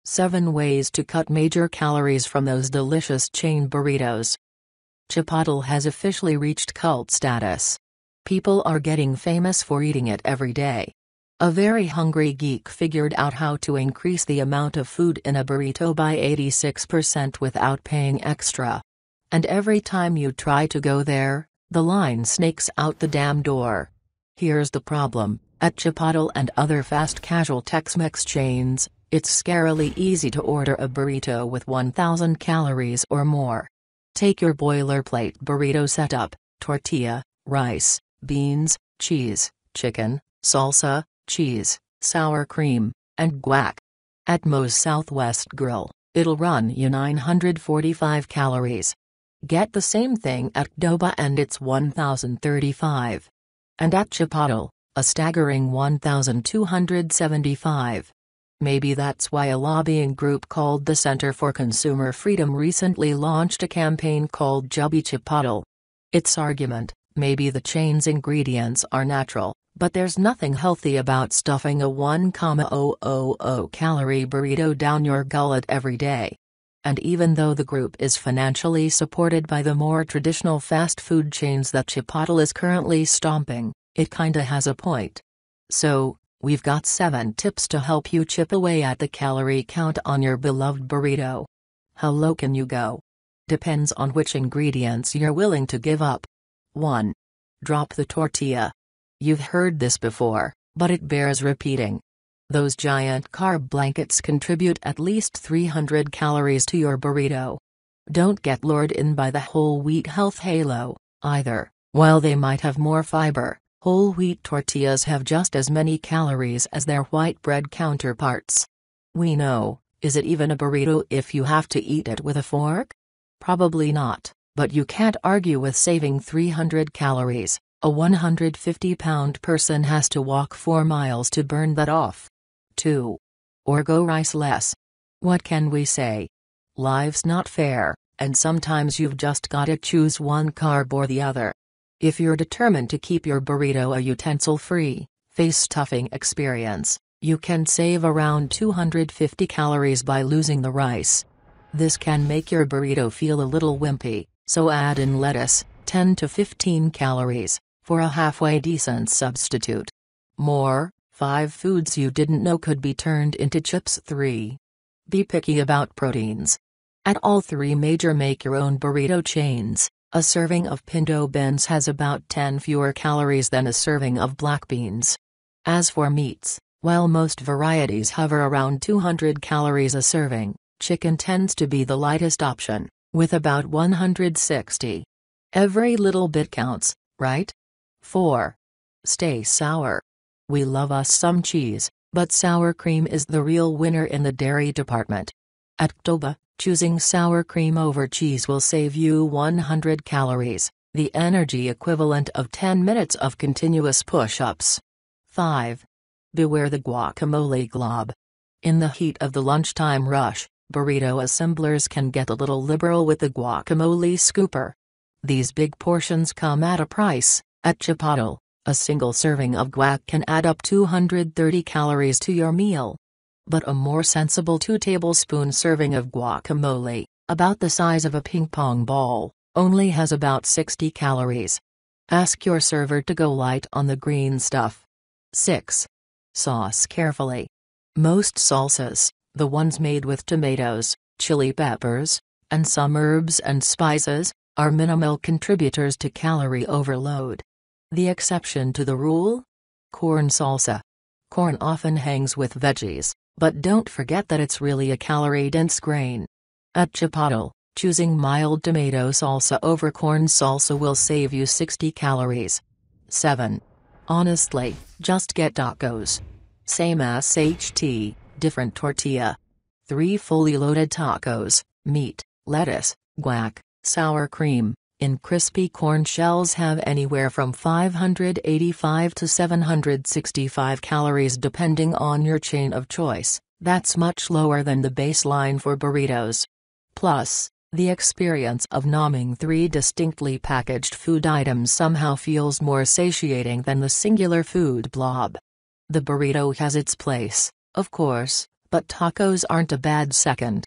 7 ways to cut major calories from those delicious chain burritos. Chipotle has officially reached cult status. People are getting famous for eating it every day. A very hungry geek figured out how to increase the amount of food in a burrito by 86% without paying extra. And every time you try to go there, the line snakes out the damn door. Here's the problem: at Chipotle and other fast casual Tex-Mex chains, it's scarily easy to order a burrito with 1,000 calories or more. Take your boilerplate burrito setup: tortilla, rice, beans, cheese, chicken, salsa, cheese, sour cream, and guac. At Moe's Southwest Grill, it'll run you 945 calories. Get the same thing at Qdoba and it's 1,035. And at Chipotle, a staggering 1,275. Maybe that's why a lobbying group called the Center for Consumer Freedom recently launched a campaign called Tubby Chipotle. Its argument: maybe the chain's ingredients are natural, but there's nothing healthy about stuffing a 1,000 calorie burrito down your gullet every day. And even though the group is financially supported by the more traditional fast food chains that Chipotle is currently stomping, it kinda has a point. So, we've got 7 tips to help you chip away at the calorie count on your beloved burrito. How low can you go? Depends on which ingredients you're willing to give up. 1. Drop the tortilla. You've heard this before, but it bears repeating. Those giant carb blankets contribute at least 300 calories to your burrito. Don't get lured in by the whole wheat health halo, either. While they might have more fiber, whole wheat tortillas have just as many calories as their white bread counterparts. We know, is it even a burrito if you have to eat it with a fork? Probably not, but you can't argue with saving 300 calories. A 150-pound person has to walk 4 miles to burn that off. 2. Or go rice-less. What can we say? Life's not fair, and sometimes you've just gotta choose one carb or the other. If you're determined to keep your burrito a utensil-free, face-stuffing experience, you can save around 250 calories by losing the rice. This can make your burrito feel a little wimpy, so add in lettuce, 10 to 15 calories, for a halfway decent substitute. More, 5 foods you didn't know could be turned into chips. 3. Be picky about proteins. At all 3 major make-your-own burrito chains, a serving of pinto beans has about 10 fewer calories than a serving of black beans. As for meats, while most varieties hover around 200 calories a serving, chicken tends to be the lightest option, with about 160. Every little bit counts, right? 4. Stay sour. We love us some cheese, but sour cream is the real winner in the dairy department. At Qdoba, choosing sour cream over cheese will save you 100 calories, the energy equivalent of 10 minutes of continuous push-ups. 5. Beware the guacamole glob. In the heat of the lunchtime rush, burrito assemblers can get a little liberal with the guacamole scooper. These big portions come at a price. At Chipotle, a single serving of guac can add up 230 calories to your meal. But a more sensible 2-tablespoon serving of guacamole, about the size of a ping-pong ball, only has about 60 calories. Ask your server to go light on the green stuff. 6. Sauce carefully. Most salsas, the ones made with tomatoes, chili peppers, and some herbs and spices, are minimal contributors to calorie overload. The exception to the rule? Corn salsa. Corn often hangs with veggies, but don't forget that it's really a calorie-dense grain. At Chipotle, choosing mild tomato salsa over corn salsa will save you 60 calories. 7. Honestly, just get tacos. Same as HT, different tortilla. 3 fully loaded tacos, meat, lettuce, guac, sour cream, in crispy corn shells have anywhere from 585 to 765 calories depending on your chain of choice. That's much lower than the baseline for burritos. Plus, the experience of nomming 3 distinctly packaged food items somehow feels more satiating than the singular food blob. The burrito has its place, of course, But tacos aren't a bad second.